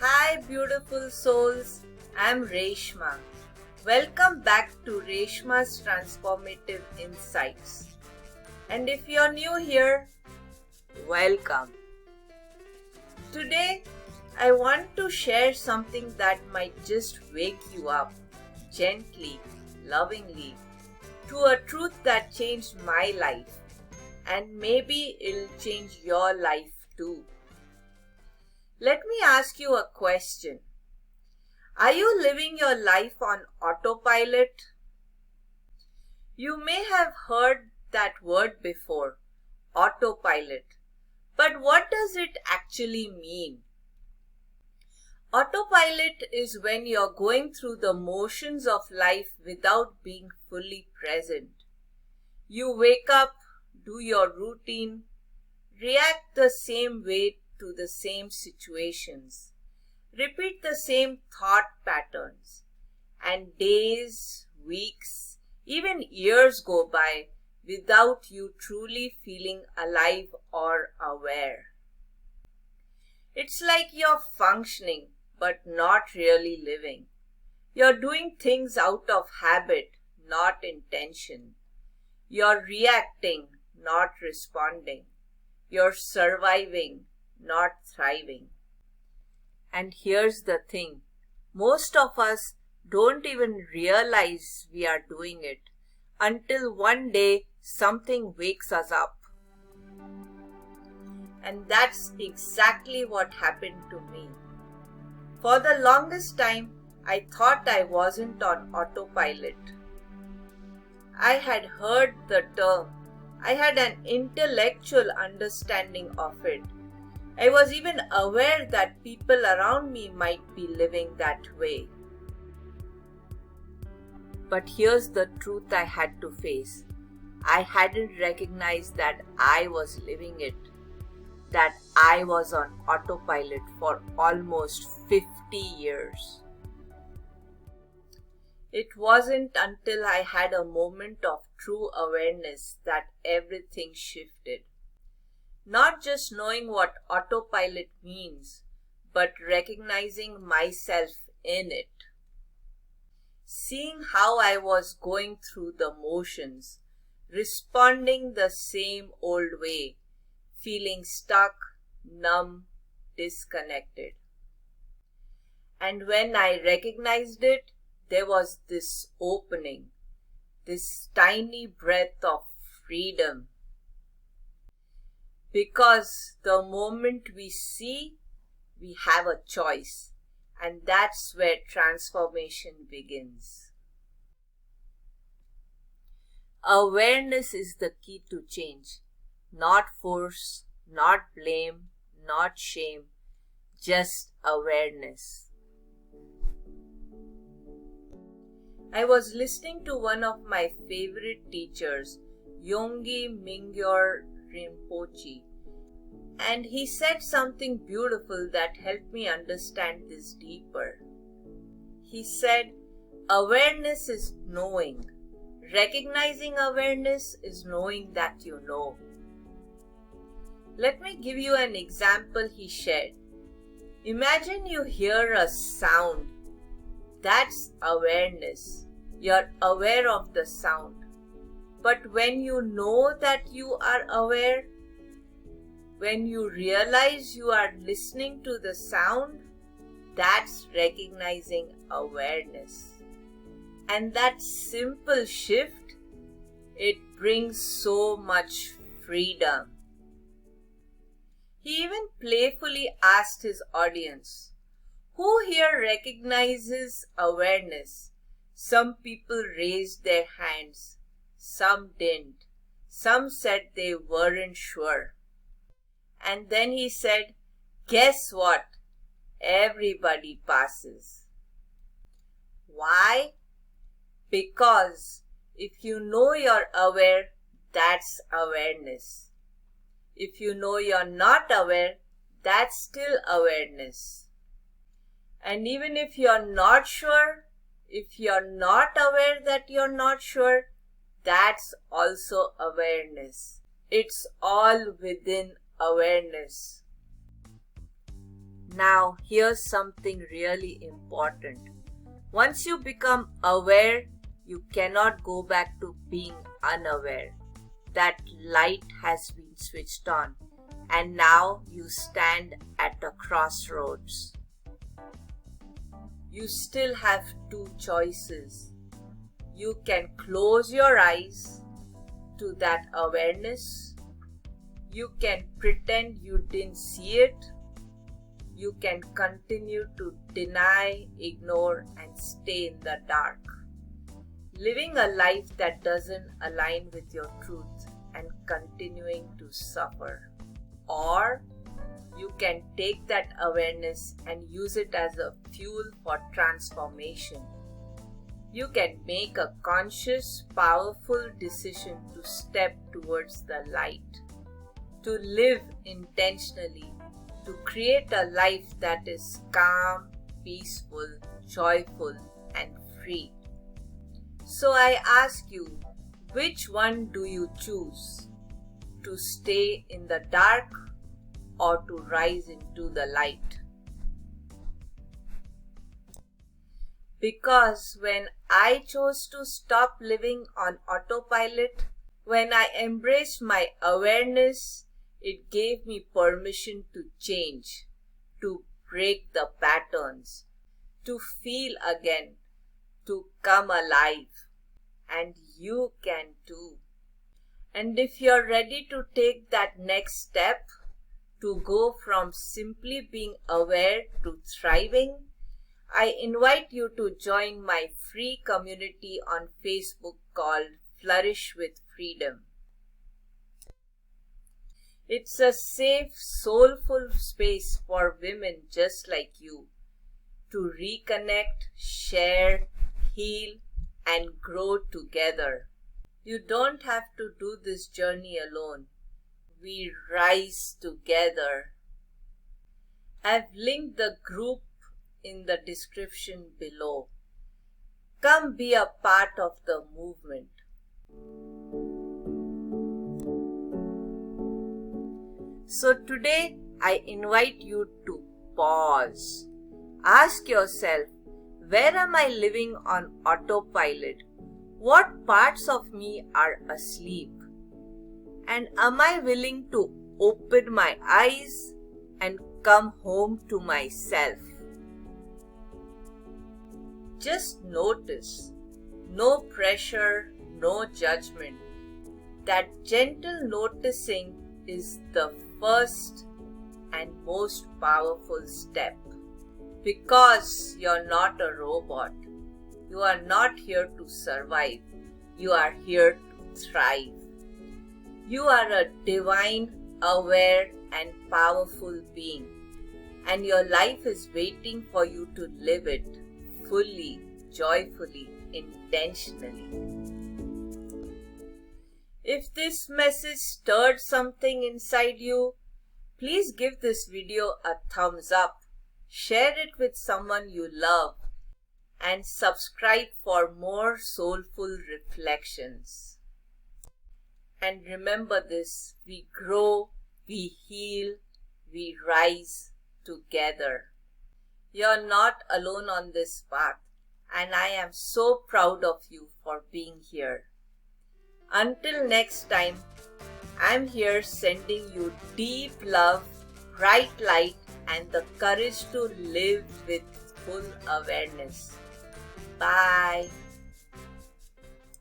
Hi, beautiful souls. I'm Reshma. Welcome back to Reshma's Transformative Insights. And if you're new here, welcome. Today, I want to share something that might just wake you up gently, lovingly, to a truth that changed my life. And maybe it'll change your life too. Let me ask you a question. Are you living your life on autopilot? You may have heard that word before, autopilot. But what does it actually mean? Autopilot is when you're going through the motions of life without being fully present. You wake up, do your routine, react the same way to the same situations, repeat the same thought patterns, and days, weeks, even years go by without you truly feeling alive or aware. It's like you're functioning but not really living. You're doing things out of habit, not intention. You're reacting, not responding. You're surviving, not thriving. And here's the thing. Most of us don't even realize we are doing it until one day something wakes us up. And that's exactly what happened to me. For the longest time, I thought I wasn't on autopilot. I had heard the term. I had an intellectual understanding of it. I was even aware that people around me might be living that way. But here's the truth I had to face. I hadn't recognized that I was living it. That I was on autopilot for almost 50 years. It wasn't until I had a moment of true awareness that everything shifted. Not just knowing what autopilot means, but recognizing myself in it. Seeing how I was going through the motions, responding the same old way, feeling stuck, numb, disconnected. And when I recognized it, there was this opening, this tiny breath of freedom. Because the moment we see, we have a choice, and that's where transformation begins. Awareness is the key to change. Not force, not blame, not shame, just awareness. I was listening to one of my favorite teachers, Yonggi Mingyur Rinpoche, and he said something beautiful that helped me understand this deeper. He said, awareness is knowing. Recognizing awareness is knowing that you know. Let me give you an example he shared. Imagine you hear a sound. That's awareness. You're aware of the sound. But when you know that you are aware, when you realize you are listening to the sound, that's recognizing awareness. And that simple shift, it brings so much freedom. He even playfully asked his audience, who here recognizes awareness? Some people raised their hands. Some didn't. Some said they weren't sure. And then he said, guess what? Everybody passes. Why? Because if you know you're aware, that's awareness. If you know you're not aware, that's still awareness. And even if you're not sure, if you're not aware that you're not sure, that's also awareness. It's all within awareness. Now, here's something really important. Once you become aware, you cannot go back to being unaware. That light has been switched on, and now you stand at a crossroads. You still have two choices. You can close your eyes to that awareness. You can pretend you didn't see it. You can continue to deny, ignore, and stay in the dark, living a life that doesn't align with your truth and continuing to suffer. Or you can take that awareness and use it as a fuel for transformation. You can make a conscious, powerful decision to step towards the light, to live intentionally, to create a life that is calm, peaceful, joyful, and free. So I ask you, which one do you choose? To stay in the dark or to rise into the light? Because when I chose to stop living on autopilot, when I embraced my awareness, it gave me permission to change, to break the patterns, to feel again, to come alive. And you can too. And if you're ready to take that next step, to go from simply being aware to thriving, I invite you to join my free community on Facebook called Flourish with Freedom. It's a safe, soulful space for women just like you to reconnect, share, heal, and grow together. You don't have to do this journey alone. We rise together. I've linked the group in the description below. Come be a part of the movement. So today I invite you to pause. Ask yourself, where am I living on autopilot? What parts of me are asleep? And am I willing to open my eyes and come home to myself? Just notice. No pressure, no judgment. That gentle noticing is the first and most powerful step. Because you're not a robot. You are not here to survive. You are here to thrive. You are a divine, aware, and powerful being. And your life is waiting for you to live it fully, joyfully, intentionally. If this message stirred something inside you, please give this video a thumbs up. Share it with someone you love and subscribe for more soulful reflections. And remember this, we grow, we heal, we rise together. You're not alone on this path, and I am so proud of you for being here. Until next time, I'm here sending you deep love, bright light, and the courage to live with full awareness. Bye.